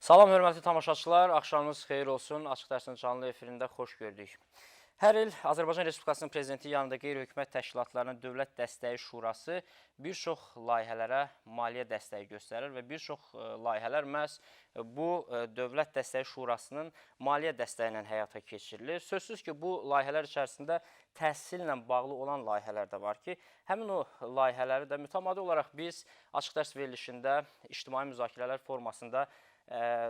Salam, hörmətli tamaşaçılar, axşamınız xeyir olsun. Açıq dərsin canlı efirində xoş gördük. Hər il Azərbaycan Respublikasının Prezidenti yanında qeyri-hökumət təşkilatlarının Dövlət Dəstəyi Şurası bir çox layihələrə maliyyə dəstəyi göstərir və bir çox layihələr məhz bu Dövlət Dəstəyi Şurasının maliyyə dəstəyi ilə həyata keçirilir. Sözsüz ki, bu layihələr içərisində təhsillə bağlı olan layihələr də var ki, həmin o layihələri də mütəmadi olaraq biz açıq dərs verilişində ictimai müzakirələr formasında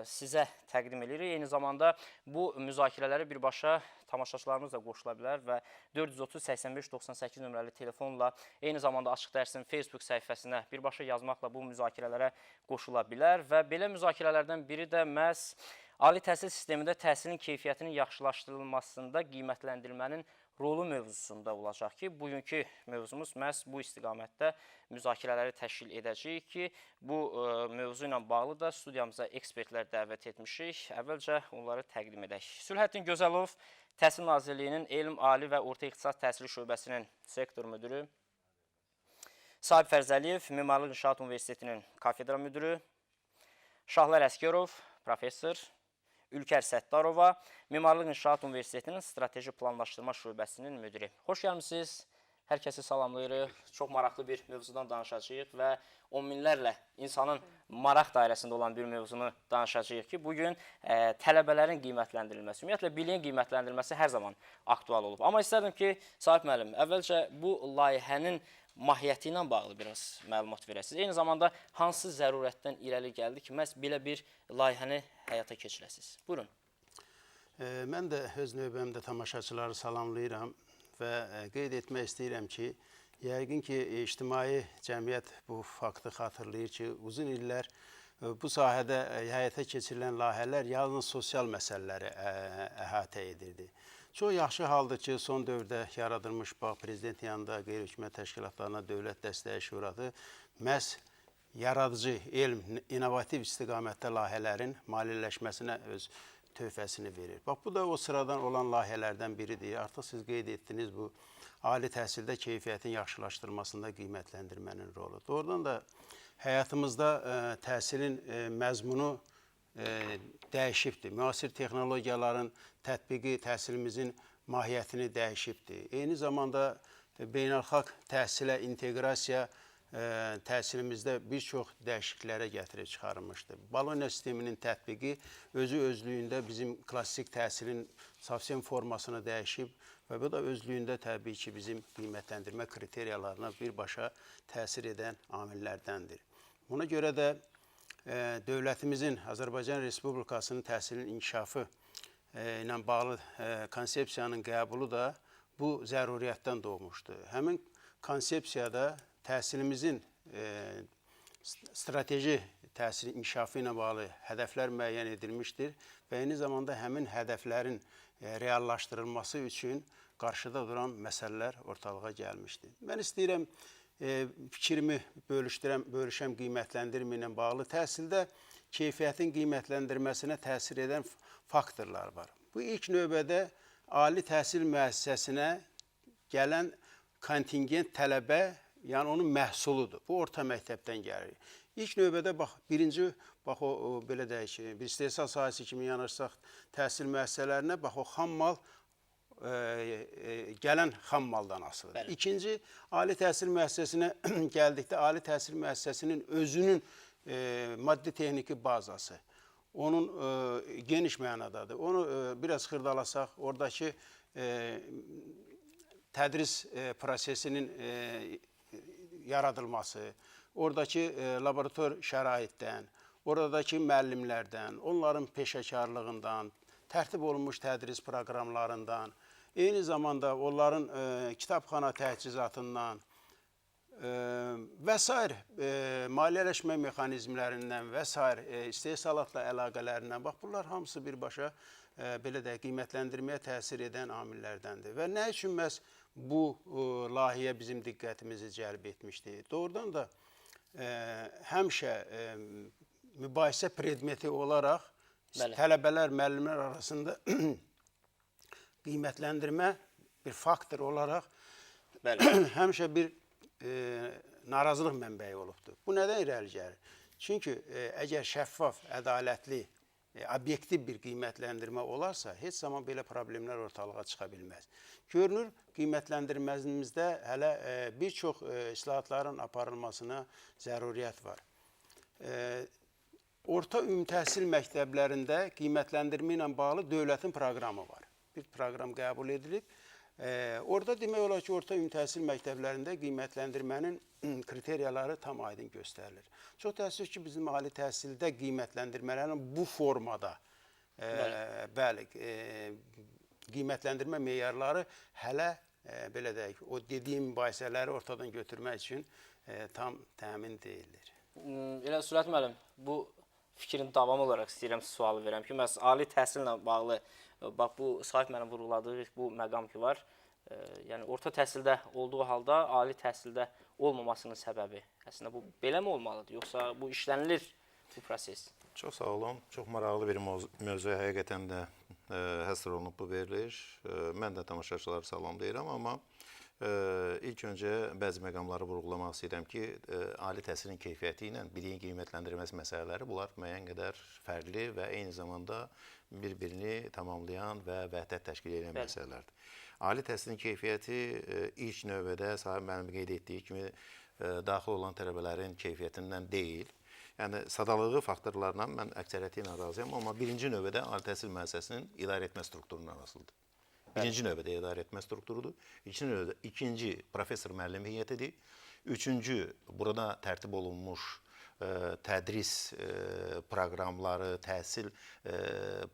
sizə təqdim edirik. Eyni zamanda bu müzakirələri birbaşa tamaşaçılarımız da qoşula bilər və 430-85-98 nömrəli telefonla eyni zamanda Açıq Dərsin Facebook səhifəsinə birbaşa yazmaqla bu müzakirələrə qoşula bilər və belə müzakirələrdən biri də məhz ali təhsil sistemində təhsilin keyfiyyətinin yaxşılaşdırılmasında qiymətləndirilmənin rolu mövzusunda olacaq ki, bugünkü mövzumuz məhz bu istiqamətdə müzakirələri təşkil edəcəyik ki, bu mövzu ilə bağlı da studiyamıza ekspertlər dəvət etmişik. Əvvəlcə onları təqdim edək. Sülhəddin Gözəlov, Təhsil Nazirliyinin Elm, Ali və Orta İxtisas Təhsili Şöbəsinin sektor müdürü, Sahib Fərzəliyev, Mimarlıq İnşaat Universitetinin kafedra müdürü, Şahlar Əskərov, professor, Ülkər Səttarova, Mimarlıq İnşaat Universitetinin Strateji Planlaşdırma Şöbəsinin müdiri. Xoş gəlmişsiniz. Hər kəsi salamlayırıq. Çox maraqlı bir mövzudan danışacağıq və on minlərlə insanın maraq dairəsində olan bir mövzunu danışacağıq ki, bugün tələbələrin qiymətləndirilməsi, ümumiyyətlə biliyin qiymətləndirilməsi hər zaman aktual olub. Amma istərdim ki, Sahib müəllim, əvvəlcə bu layihənin mahiyyəti ilə bağlı biraz məlumat verəsiniz. Eyni zamanda hansı zərurətdən irəli gəldi ki, məhz belə bir layihəni həyata keçirəsiniz? Buyurun. Mən də öz növbəmdə tamaşaçıları salamlayıram və qeyd etmək istəyirəm ki, yəqin ki, ictimai cəmiyyət bu faktı xatırlayır ki, uzun illər bu sahədə həyata keçirilən layihələr yalnız sosial məsələləri əhatə edirdi. Çox yaxşı haldır ki, son dövrdə yaradılmış Prezident yanında qeyri-hökumət təşkilatlarına Dövlət Dəstəyi Şurası məhz yaradıcı, elm, innovativ istiqamətdə layihələrin maliyyələşməsinə öz töhfəsini verir. Bax, bu da o sıradan olan layihələrdən biridir. Artıq siz qeyd etdiniz bu ali təhsildə keyfiyyətin yaxşılaşdırılmasında qiymətləndirmənin rolu. Doğrudan da həyatımızda təhsilin məzmunu dəyişibdir. Müasir texnologiyaların tətbiqi təhsilimizin mahiyyətini dəyişibdir. Eyni zamanda beynəlxalq təhsilə inteqrasiya təhsilimizdə bir çox dəyişikliklərə gətirib çıxarılmışdır. Bologna sisteminin tətbiqi özü özlüyündə bizim klassik təhsilin sosial formasını dəyişib və bu da özlüyündə təbii ki, bizim qiymətləndirmə kriteriyalarına birbaşa təsir edən amillərdəndir. Buna görə də dövlətimizin, Azərbaycan Respublikasının təhsilin inkişafı ilə bağlı konsepsiyanın qəbulu da bu zəruriyyətdən doğmuşdur. Həmin konsepsiyada təhsilimizin strateji təhsil inkişafı ilə bağlı hədəflər müəyyən edilmişdir və eyni zamanda həmin hədəflərin reallaşdırılması üçün qarşıda duran məsələlər ortalığa gəlmişdir. Mən istəyirəm fikrimi bölüşəm qiymətləndirmə ilə bağlı təhsildə keyfiyyətin qiymətləndirməsinə təsir edən faktorlar var. Bu ilk növbədə ali təhsil müəssisəsinə gələn kontingent tələbə, yəni onun məhsuludur. Bu orta məktəbdən gəlir. İlk növbədə bax, birinci, bax o belə deyək ki, bir istehsal sahəsi kimi yanaşsaq təhsil müəssisələrinə, bax o xammal gələn xammaldan asılıdır. İkinci, ali təhsil müəssisəsinə gəldikdə, ali təhsil müəssisəsinin özünün maddi-texniki bazası, onun geniş mənadadır. Onu biraz xırdalasaq, oradakı tədris prosesinin yaradılması, oradakı laborator şəraitdən, oradakı müəllimlərdən, onların peşəkarlığından, tərtib olunmuş tədris proqramlarından, eyni zamanda onların kitabxana təchizatından və s. maliyyələşmə mexanizmlərindən və s. istehsalatla əlaqələrindən, bax, bunlar hamısı birbaşa belə də qiymətləndirməyə təsir edən amillərdəndir. Və nə üçün məhz bu layihə bizim diqqətimizi cəlb etmişdir? Doğrudan da həmişə mübahisə predmeti olaraq tələbələr, müəllimlər arasında qiymətləndirmə bir faktor olaraq həmişə bir narazılıq mənbəyi olubdur. Bu nədən irəli gəlir? Çünki əgər şəffaf, ədalətli obyektiv bir qiymətləndirmə olarsa, heç zaman belə problemlər ortalığa çıxa bilməz. Görünür, qiymətləndirməmizdə hələ bir çox islahatların aparılmasına zəruriyyət var. Orta ümumi təhsil məktəblərində qiymətləndirmə ilə bağlı dövlətin proqramı var. Bir proqram qəbul edilib. Orada demək olar ki, orta ümumi təhsil məktəblərində qiymətləndirmənin kriteriyaları tam aydın göstərilir. Çox təəssüf ki, bizim ali təhsildə qiymətləndirmələrin bu formada qiymətləndirmə meyarları hələ belə deyək, o dediyim mübahisələri ortadan götürmək üçün tam təmin deyildir. Elə Sürət müəllim, bu fikrin davamı olaraq istəyirəm sualı verəm ki, məhz ali təhsillə bağlı, bax bu Sahib müəllim vurğuladığı bu məqam ki var, yəni orta təhsildə olduğu halda ali təhsildə olmamasının səbəbi əslində bu belə mi olmalıdır, yoxsa bu işlənilir bu proses? Çox sağ olun. Çox maraqlı bir mövzuya həqiqətən də həsr olunub bu verilir. Mən də tamaşaçıları salamlayıram, amma ilk öncə bəzi məqamları vurğulamaq istəyirəm ki, ali təhsilin keyfiyyəti ilə biliyin qiymətləndirilməsi məsələləri bunlar müəyyən qədər fərqli və eyni zamanda bir-birini tamamlayan və vəhdət təşkil edən məsələlərdir. Ali təhsilin keyfiyyəti ilk növbədə Sahib müəllim qeyd etdiyi kimi daxil olan tələbələrin keyfiyyətindən deyil. Yəni, sadalığı faktorlarla mən əksəriyyəti ilə razıyam, amma birinci növbədə ali təhsil müəssisəsinin idarə etmə strukturundan asılıdır. Birinci növbədə idarə etmə strukturudur. İkinci professor müəllim heyətidir. Üçüncü, burada tərtib olunmuş tədris proqramları, təhsil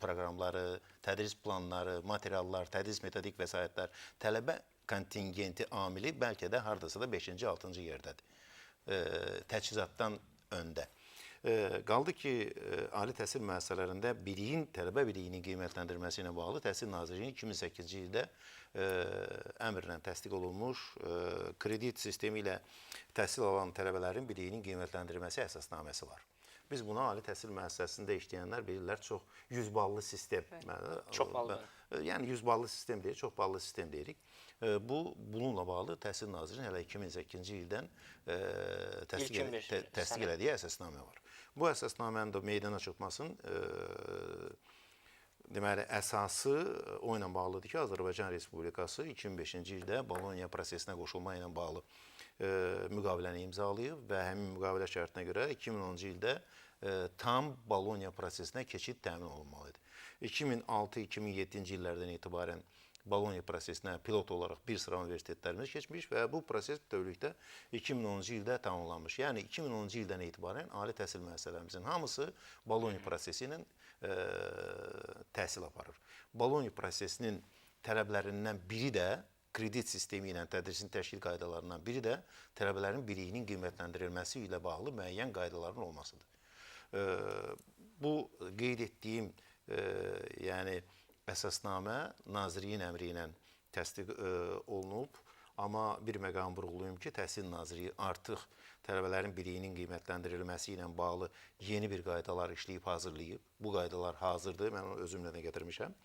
proqramları, tədris planları, materiallar, tədris metodik vəsaitlər, tələbə kontingenti amili bəlkə də hardasa da 5-ci, 6-cı yerdədir. Təchizatdan öndə. Qaldı ki, ali təhsil müəssisələrində tələbə biliyinin qiymətləndirilməsi ilə bağlı Təhsil Nazirliyinin 2008-ci ildə əmrlə təsdiq olunmuş kredit sistemi ilə təhsil alan tələbələrin biliyinin qiymətləndirilməsi əsasnaməsi var. Biz buna ali təhsil müəssisəsində işləyənlər bilirlər, çox 100 ballı sistem. Çox ballı. Yəni 100 ballı sistem deyil, çox ballı sistem deyirik. Bununla bağlı Təhsil Nazirliyinin hələ 2008-ci ildən təsdiq elədiyi əsasnamə var. Bu əsasnamənin də meydana çıxmasının deməli, əsası o ilə bağlıdır ki, Azərbaycan Respublikası 2005-ci ildə Bologna prosesinə qoşulma ilə bağlı müqaviləni imzalayıb və həmin müqavilə şərtinə görə 2010-cu ildə tam Bologna prosesinə keçid təmin olunmalıdır. 2006-2007-ci illərdən etibarən Bologna prosesinə pilot olaraq bir sıra universitetlərimiz keçmiş və bu proses bütövlükdə 2010-cu ildə tamamlanmış. Yəni 2010-cu ildən etibarən ali təhsil müəssisələrimizin hamısı Bologna prosesi ilə təhsil aparır. Bologna prosesinin tələblərindən biri də kredit sistemi ilə tədrisin təşkil qaydalarından biri də tələbələrin biliyinin qiymətləndirilməsi ilə bağlı müəyyən qaydaların olmasıdır. Bu qeyd etdiyim yəni əsasnamə Nazirliyin əmri ilə təsdiq olunub, amma bir məqam vurğulayım ki, Təhsil Nazirliyi artıq tələbələrin biliyinin qiymətləndirilməsi ilə bağlı yeni bir qaydalar işləyib hazırlayıb. Bu qaydalar hazırdır, mən onu özümlə də gətirmişəm.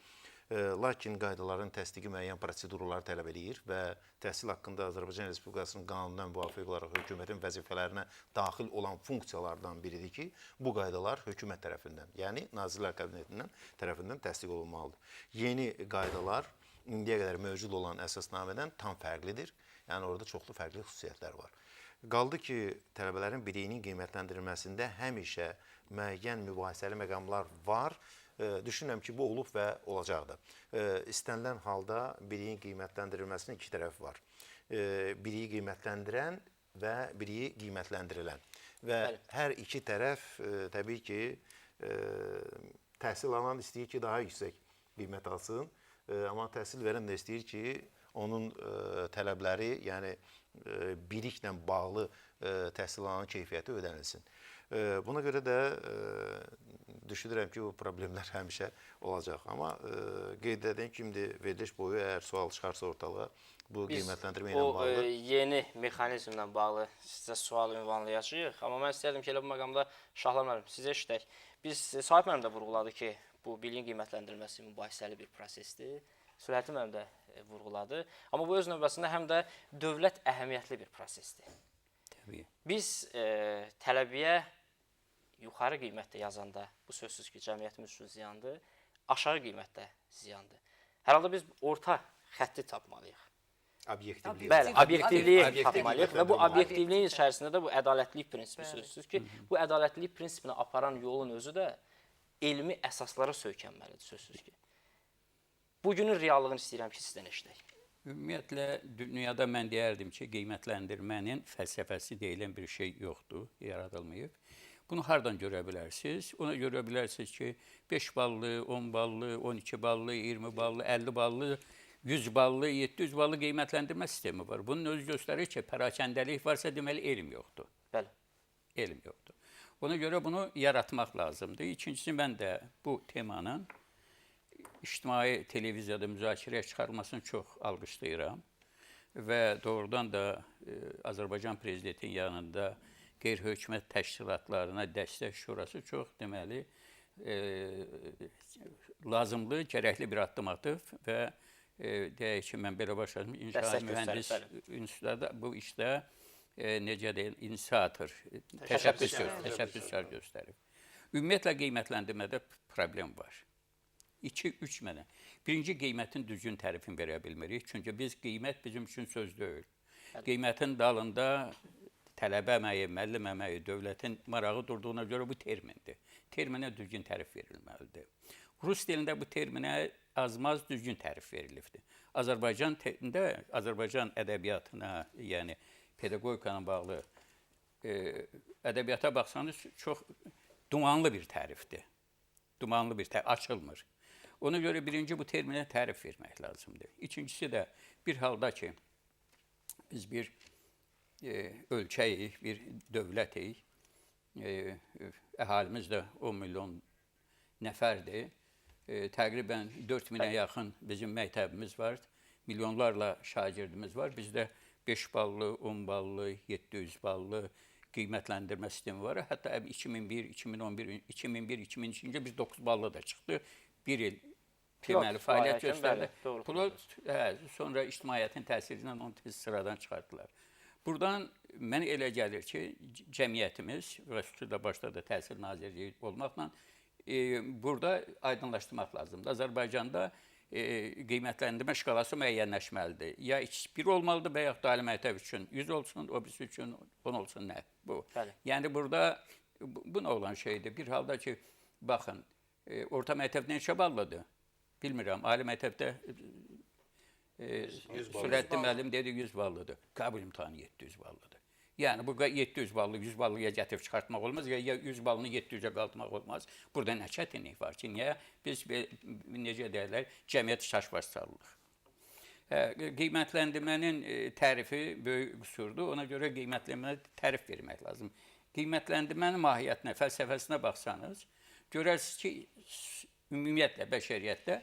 Lakin qaydaların təsdiqi müəyyən prosedurlar tələb edir və təhsil haqqında Azərbaycan Respublikasının qanununa müvafiq olaraq hökumətin vəzifələrinə daxil olan funksiyalardan biridir ki, bu qaydalar hökumət tərəfindən, yəni Nazirlər Kabinetindən tərəfindən təsdiq olunmalıdır. Yeni qaydalar indiyə qədər mövcud olan əsasnamədən tam fərqlidir. Yəni orada çoxlu fərqli xüsusiyyətlər var. Qaldı ki, tələbələrin biliyinin qiymətləndirilməsində həmişə müəyyən mübahisəli məqamlar var. Düşünürəm ki, bu olub və olacaq da. İstənilən halda biliyin qiymətləndirilməsinin iki tərəfi var. Biliyi qiymətləndirən və biliyi qiymətləndirilən. Və hər iki tərəf təbii ki, təhsil alan istəyir ki, daha yüksək qiymət alsın. Amma təhsil verən də istəyir ki, onun tələbləri, yəni biliklə bağlı təhsil alanın keyfiyyəti ödənilsin. Buna görə də düşünürəm ki, bu problemlər həmişə olacaq. Amma qeyd edəyim kimi veriliş boyu əgər sual çıxarsa ortalığa, bu qiymətləndirmə ilə bağlı. Biz o yeni mexanizmlə bağlı sizə sual ünvanlayacağıq. Amma mən istəyərdim ki, elə bu məqamda Şahlar müəllim, sizə işlək. Biz Sahib müəllim də vurğuladı ki, bu biliyin qiymətləndirilməsi mübahisəli bir prosesdir. Sürəti müəllim də vurğuladı. Amma bu öz növbəsində həm də dövlət əhəmiyyətli bir prosesdir. Biz tələbəyə yuxarı qiymətdə yazanda bu sözsüz ki, cəmiyyətimiz üçün ziyandır, aşağı qiymətdə ziyandır. Hər halda biz orta xətti tapmalıyıq. Obyektivlik. Bəli, obyektivliyi Obyektivlik tapmalıyıq və bu obyektivliyin içərisində də bu ədalətlilik prinsipi sözsüz ki, bu ədalətlilik prinsipini aparan yolun özü də elmi əsaslara söykənməlidir sözsüz ki. Bugünün reallığını istəyirəm ki, sizdən eşidək. Ümumiyyətlə, dünyada mən deyərdim ki, qiymətləndirmənin fəlsəfəsi deyilən bir şey yoxdur, yaradılmayıb. Bunu hardan görə bilərsiniz? Ona görə bilərsiniz ki, 5 ballı, 10 ballı, 12 ballı, 20 ballı, 50 ballı, 100 ballı, 700 ballı qiymətləndirmə sistemi var. Bunun özü göstərir ki, pərakəndəlik varsa deməli elm yoxdur. Bəli. Elm yoxdur. Ona görə bunu yaratmaq lazımdır. İkincisi, mən də bu temanın ictimai televiziyada müzakirəyə çıxarılmasını çox alqışlayıram və doğrudan da Azərbaycan prezidentinin yanında qeyri-hökumət təşkilatlarına dəstək şurası çox deməli lazımlı, gərəkli bir addım atıb və deyək ki, mən belə başladım, İnşaat Mühəndis İnstitutunda bu işdə necə deyil, inisiator, təşəbbüskar göstərib. Ümumiyyətlə, qiymətləndirmədə problem var. 2-3 mənə. Birinci, qiymətin düzgün tərifini verə bilmirik. Çünki biz qiymət bizim üçün söz deyil. Qiymətin dalında tələbə əməyi, müəllim əməyi, dövlətin marağı durduğuna görə bu termindir. Terminə düzgün tərif verilməlidir. Rus dilində bu terminə az-maz düzgün tərif verilibdir. Azərbaycan ədəbiyyatına, yəni pedaqogikana bağlı ədəbiyyata baxsanız çox dumanlı bir tərifdir. Dumanlı bir tərif, açılmır. Ona görə birinci bu terminə tərif vermək lazımdır. İkincisi də bir halda ki, biz bir ölkəyik, bir dövlətik, əhalimiz də 10 milyon nəfərdir. Təqribən 4 minə yaxın bizim məktəbimiz var, milyonlarla şagirdimiz var. Bizdə 5 ballı, 10 ballı, 700 ballı qiymətləndirmə sistemi var. Hətta 2001, 2011, 2001-2002-ci biz 9 ballı da çıxdı. Bir il deməli fəaliyyət göstərdi. Sonra ictimaiyyətin təsirindən onu tez sıradan çıxartdılar. Buradan mənə elə gəlir ki, cəmiyyətimiz və xüsusilə başda da Təhsil Nazirliyi olmaqla burada aydınlaşdırmaq lazımdır. Azərbaycanda qiymətləndirmə şkalası müəyyənləşməlidir. Ya 1 olmalıdır və yaxud da ali məktəb üçün 100 olsun, o birisi üçün 10 olsun, nə? Bu. Yəni burada bu nə olan şeydir? Bir halda ki, baxın, orta məktəbdə neçə ballıdır? Bilmirəm, ali məktəbdə Sürəttin müəllim dedi 100 ballıdır. Qəbul imtahanı 700 ballıdır. Yəni bu 700 ballı 100 ballıya gətirib çıxartmaq olmaz, ya 100 ballını 700-ə qaldırmaq olmaz. Burada nə çətinlik var ki, niyə biz necə deyirlər, cəmiyyət çaşbaş salırıq. Qiymətləndirmənin tərifi böyük qüsurdur, ona görə qiymətləndirməyə tərif vermək lazım. Qiymətləndirmənin mahiyyətinə, fəlsəfəsinə baxsanız, görərsiniz ki, ümumiyyətlə bəşəriyyətdə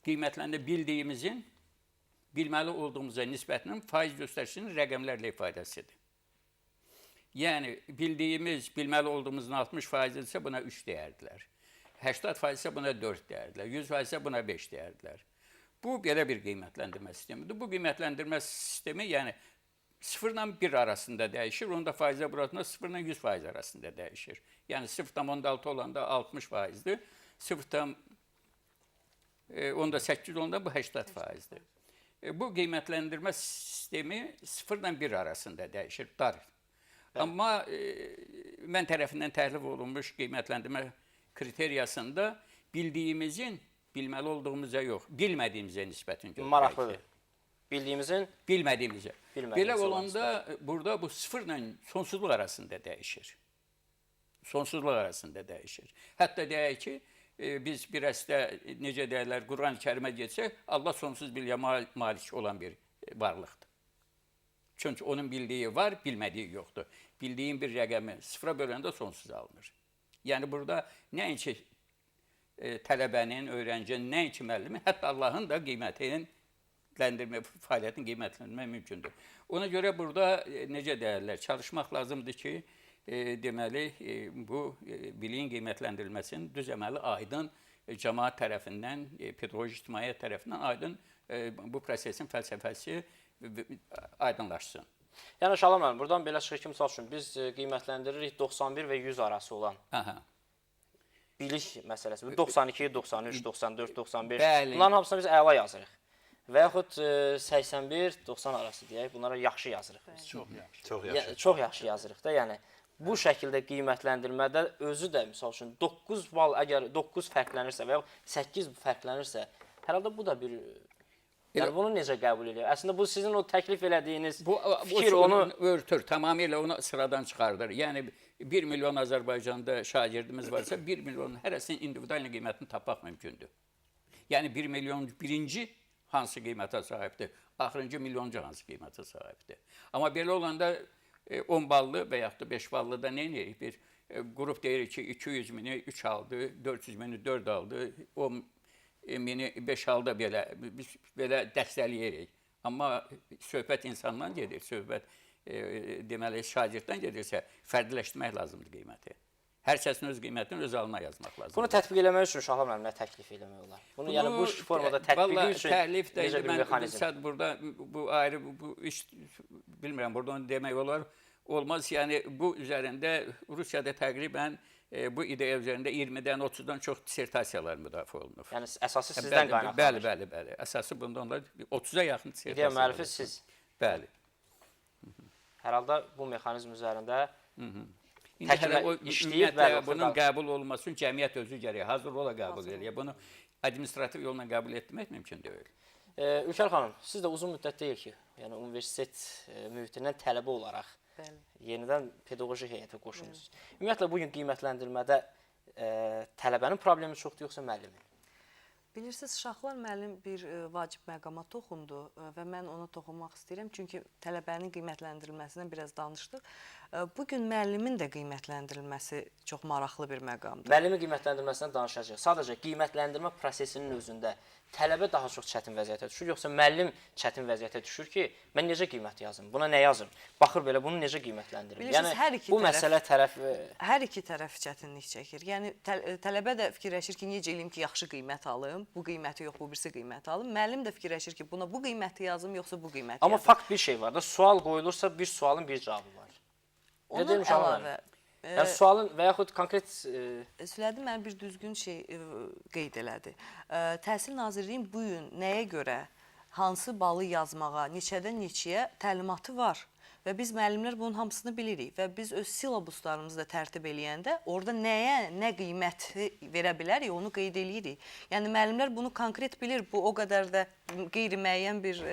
qiymətləndirmə bildiyimizin bilməli olduğumuza nisbətinin faiz göstərişinin rəqəmlərlə ifadəsidir. Yəni, bildiyimiz, bilməli olduğumuzun 60% isə buna 3 deyərdilər. 80% isə buna 4 deyərdilər. 100% isə buna 5 deyərdilər. Bu, belə bir qiymətləndirmə sistemidir. Bu qiymətləndirmə sistemi, yəni, 0 ilə 1 arasında dəyişir. Onda faizə buratında 0 ilə 100% arasında dəyişir. Yəni, 0,6 olanda 60%dir. 0,8 olanda bu 80%dir. Bu qiymətləndirmə sistemi 0 ilə 1 arasında dəyişir, dar. Amma mən tərəfindən təhlif olunmuş qiymətləndirmə kriteriyasında bildiyimizin bilməli olduğumuza yox, bilmədiyimizə nisbətin göstərir. Maraqlıdır. Bildiyimizin bilmədiyimizə. Belə olanda burada bu 0 ilə sonsuzluq arasında dəyişir. Sonsuzluq arasında dəyişir. Hətta deyək ki, biz bir əsdə, necə deyirlər, Quran-ı Kərimə getsək, Allah sonsuz bilgiyə malik olan bir varlıqdır. Çünki onun bildiyi var, bilmədiyi yoxdur. Bildiyin bir rəqəmi 0-a böləndə sonsuz alınır. Yəni, burada nəinki tələbənin, öyrəncinin, nəinki müəllimin, hətta Allahın da fəaliyyətini qiymətləndirmək mümkündür. Ona görə burada, necə deyirlər, çalışmaq lazımdır ki, deməli, bu biliyin qiymətləndirilməsinin düz əməli aydın cəmaət tərəfindən, pedaqoji ictimaiyyət tərəfindən aydın bu prosesin fəlsəfəsi aydınlaşsın. Yəni Şalam müəllim, buradan belə çıxır ki, misal üçün biz qiymətləndiririk 91 və 100 arası olan Aha. bilik məsələsi. 92, 93, 94, 95. Bəli. Bunların hamısını biz əla yazırıq. Və yaxud 81, 90 arası deyək, bunlara yaxşı yazırıq. Biz. Çox yaxşı. Çox yaxşı yazırıq da, yəni. Bu şəkildə qiymətləndirmədə özü də, misal üçün, 9 bal əgər 9 fərqlənirsə və yaxud 8 fərqlənirsə, hər halda bu da bir... Yəni, bunu necə qəbul edir? Əslində, bu sizin o təklif elədiyiniz fikir onu... örtür, tamamilə onu sıradan çıxardır. Yəni, 1 milyon Azərbaycanda şagirdimiz varsa, 1 milyonun hərəsinin individual qiymətini tapmaq mümkündür. Yəni, 1 milyon birinci hansı qiymətə sahibdir, axırıncı milyoncu hansı qiymətə sahibdir. Amma belə olanda 10 ballı və yaxud da 5 ballı da nə edirik? Bir qrup deyirik ki, 200 mini 3 aldı, 400 mini 4 aldı, 10 mini 5 aldı belə dəstəkləyirik. Amma söhbət insandan gedir, söhbət deməli şagirddən gedirsə, fərdiləşdirmək lazımdır qiyməti. Hər kəsin öz qiymətini öz alına yazmaq lazımdır. Bunu tətbiq eləmək üçün Şahan müəllim nə təklif eləmək olar? Bunu yəni bu formada tətbiqi üçün necə bir mexanizm? Mən burada bu ayrı bu iş bilmirəm, burada onu demək olar. Olmaz, yəni bu üzərində Rusiyada təqribən bu ideya üzərində 20-dən 30-dan çox dissertasiyalar müdafiə olunur. Yəni əsası sizdən qaynaqlanır. Bəli. Əsası bunda onlar 30-a yaxın dissertasiyalar. İdeya müəllifi siz. Bəli. Hər halda bu mexanizm üzərində İndi hələ o ümumiyyətlə bunun qəbul olması üçün cəmiyyət özü gərək hazır ola qəbul edir. Bunu administrativ yolla qəbul etmək mümkün deyil. Ülkər xanım, siz də uzun müddət deyil ki, yəni universitet mühitindən tələbə olaraq yenidən pedaqoji heyətə qoşulmusunuz. Ümumiyyətlə bugün qiymətləndirmədə tələbənin problemi çoxdur yoxsa müəllimin? Bilirsiniz, Şaxlar müəllim bir vacib məqama toxundu və mən ona toxunmaq istəyirəm. Çünki tələbənin qiymətləndirilməsindən biraz danışdıq. Bugün müəllimin də qiymətləndirilməsi çox maraqlı bir məqamdır. Müəllimin qiymətləndirməsindən danışacaq. Sadəcə qiymətləndirmə prosesinin özündə tələbə daha çox çətin vəziyyətə düşür, yoxsa müəllim çətin vəziyyətə düşür ki, mən necə qiymət yazım, buna nə yazım? Baxır belə, bunu necə qiymətləndirim? Yəni, bu məsələ tərəf... Hər iki tərəf çətinlik çəkir. Yəni, tələbə də fikirləşir ki, necə eləyim ki, yaxşı qiymət alım, bu qiyməti yox, bu birisi qiyməti alım. Müəllim də fikirləşir ki, buna bu qiyməti yazım, yoxsa bu qiyməti yazım. Amma fakt bir şey var da, sual qoyulursa bir sualın bir cavabı var. Onun əlavə... Yəni, sualın və yaxud konkret... Sülədi mən bir düzgün şey qeyd elədi. Təhsil Nazirliyin bu gün nəyə görə hansı balı yazmağa, neçədən neçəyə təlimatı var. Və biz müəllimlər bunun hamısını bilirik. Və biz öz silabuslarımızı da tərtib eləyəndə orada nəyə, nə qiyməti verə bilərik, onu qeyd eləyirik. Yəni, müəllimlər bunu konkret bilir. Bu o qədər də qeyri-müəyyən bir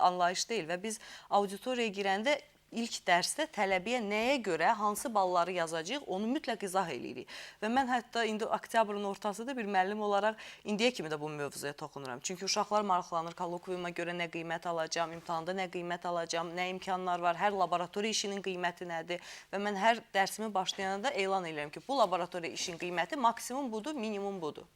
anlayış deyil. Və biz auditoriyaya girəndə İlk dərsdə tələbəyə nəyə görə, hansı balları yazacaq, onu mütləq izah eləyirik. Və mən hətta indi oktyabrın ortasında bir müəllim olaraq indiyə kimi də bu mövzuya toxunuram. Çünki uşaqlar maraqlanır, kollokviyuma görə nə qiymət alacam, imtahanda nə qiymət alacam, nə imkanlar var, hər laboratoriya işinin qiyməti nədir. Və mən hər dərsimi başlayanda elan edirəm ki, bu laboratoriya işin qiyməti maksimum budur, minimum budur.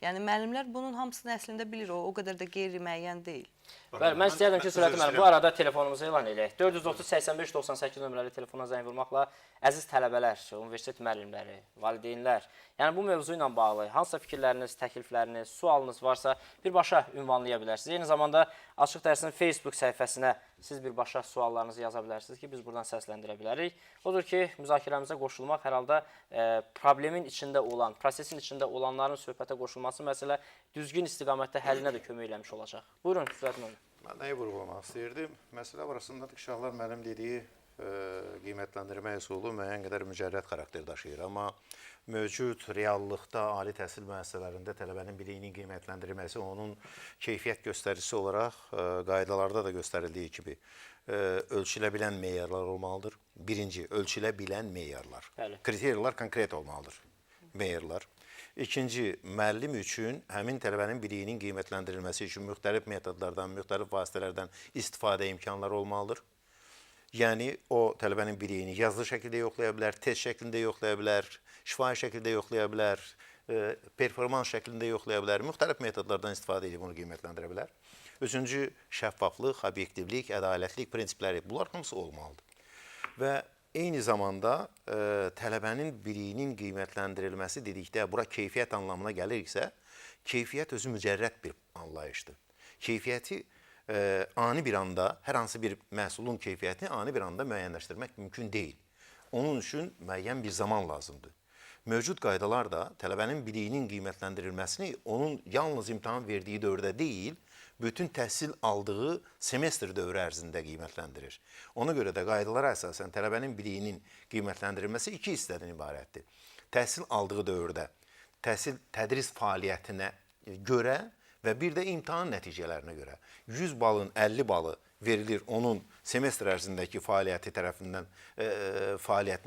Yəni, müəllimlər bunun hamısını əslində bilir, o qədər də qeyri-müəyyən deyil. Bəli, mən istəyərdim ki, Sürəti müəllim, bu arada telefonumuzu elan eləyək. 430-85-98 nömrəli telefona zəng vurmaqla əziz tələbələr, universitet müəllimləri, valideynlər, yəni bu mövzu ilə bağlı hansısa fikirləriniz, təklifləriniz, sualınız varsa birbaşa ünvanlaya bilərsiniz. Eyni zamanda Açıq Dərsin Facebook səhifəsinə siz birbaşa suallarınızı yaza bilərsiniz ki, biz buradan səsləndirə bilərik. Odur ki, müzakirəmizə qoşulmaq hər halda problemin içində olan, prosesin içində olanların söhbətə qoşulması məsələ düzgün istiqamətdə həllinə də kömək eləmiş olacaq. Buyurun, Sürəti müəllim. Mən nəyi vurğulamaq istəyirdim? Məsələ arasındadır ki, Şaxlar müəllim dediyi qiymətləndirmə üsulu müəyyən qədər mücərrəd xarakter daşıyır. Amma mövcud reallıqda ali təhsil müəssisələrində tələbənin biliyinin qiymətləndirilməsi onun keyfiyyət göstəricisi olaraq qaydalarda da göstərildiyi kimi ölçülə bilən meyarlar olmalıdır. Birinci, ölçülə bilən meyarlar. Kriteriyalar konkret olmalıdır, meyarlar. İkinci, müəllim üçün həmin tələbənin biliyinin qiymətləndirilməsi üçün müxtəlif metodlardan, müxtəlif vasitələrdən istifadə imkanları olmalıdır. Yəni, o tələbənin biliyini yazılı şəkildə yoxlaya bilər, test şəklində yoxlaya bilər, şifahi şəkildə yoxlaya bilər, performans şəklində yoxlaya bilər, müxtəlif metodlardan istifadə edib bunu qiymətləndirə bilər. Üçüncü, şəffaflıq, obyektivlik, ədalətlik prinsipləri, bunlar hamısı olmalıdır. Və eyni zamanda tələbənin biliyinin qiymətləndirilməsi dedikdə, bura keyfiyyət anlamına gəliriksə, keyfiyyət özü mücərrəd bir anlayışdır. Keyfiyyəti ani bir anda hər hansı bir məhsulun keyfiyyətini ani bir anda müəyyənləşdirmək mümkün deyil. Onun üçün müəyyən bir zaman lazımdır. Mövcud qaydalar da tələbənin biliyinin qiymətləndirilməsini onun yalnız imtahan verdiyi dövrdə deyil, bütün təhsil aldığı semestr dövrü ərzində qiymətləndirir. Ona görə də qaydalara əsasən tələbənin biliyinin qiymətləndirilməsi iki hissədən ibarətdir. Təhsil aldığı dövrdə tədris fəaliyyətinə görə və bir də imtahan nəticələrinə görə 100 balın 50 balı verilir onun semestr ərzindəki fəaliyyətinə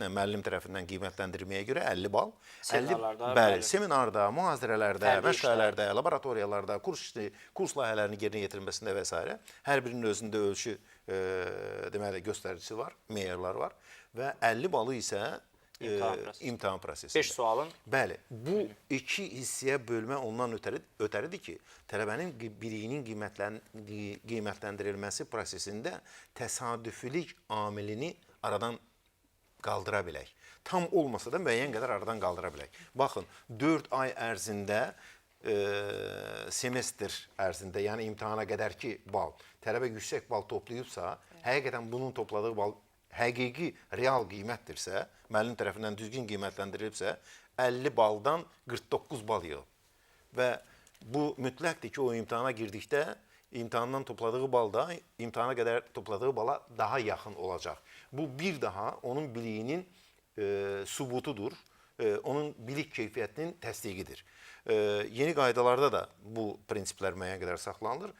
müəllim tərəfindən qiymətləndirməyə görə 50 bal. Seminarlarda, bəli, seminarda, mühazirələrdə, Fərqli məşqələrdə, laboratoriyalarda, kurs layihələrinin yerinə yetirilməsində və s. hər birinin özündə ölçü deməli göstəricisi var, meyarlar var və 50 balı isə imtahan prosesində. 5 sualın. Bəli, bu iki hissəyə bölmə ondan ötəridir ki, tələbənin biliyinin qiymətləndirilməsi prosesində təsadüfilik amilini aradan qaldıra bilək. Tam olmasa da müəyyən qədər aradan qaldıra bilək. Baxın, 4 ay ərzində semestr ərzində, yəni imtahana qədərki bal, tələbə yüksək bal toplayıbsa, həqiqətən bunun topladığı bal həqiqi, real qiymətdirsə, müəllim tərəfindən düzgün qiymətləndirilibsə, 50 baldan 49 bal yığıb. Və bu mütləqdir ki, o imtahana girdikdə imtahandan topladığı bal da imtahana qədər topladığı bala daha yaxın olacaq. Bu bir daha onun biliyinin sübutudur, onun bilik keyfiyyətinin təsdiqidir. Yeni qaydalarda da bu prinsiplər müəyyən qədər saxlanılır.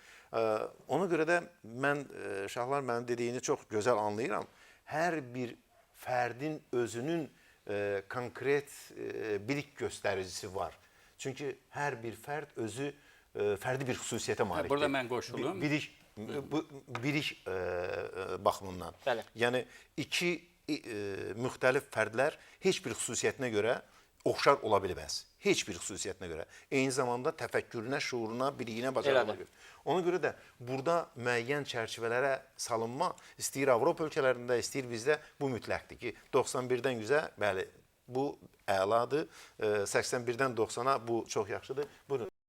Ona görə də mən, Şahlar mənim dediyini çox gözəl anlayıram. Hər bir fərdin özünün konkret bilik göstəricisi var. Çünki hər bir fərd özü fərdi bir xüsusiyyətə malikdir. Burada mən qoşulum. Bilik baxımından. Bəli. Yəni, iki müxtəlif fərdlər heç bir xüsusiyyətinə görə oxşar ola bilməz. Heç bir xüsusiyyətinə görə. Eyni zamanda təfəkkürünə, şuuruna, biliyinə, bacarığına görə. Ona görə də burada müəyyən çərçivələrə salınma istəyir Avropa ölkələrində, istəyir bizdə bu mütləqdir ki, 91-dən 100-ə, bəli, bu əladır, 81-dən 90-a bu çox yaxşıdır. Buyurun.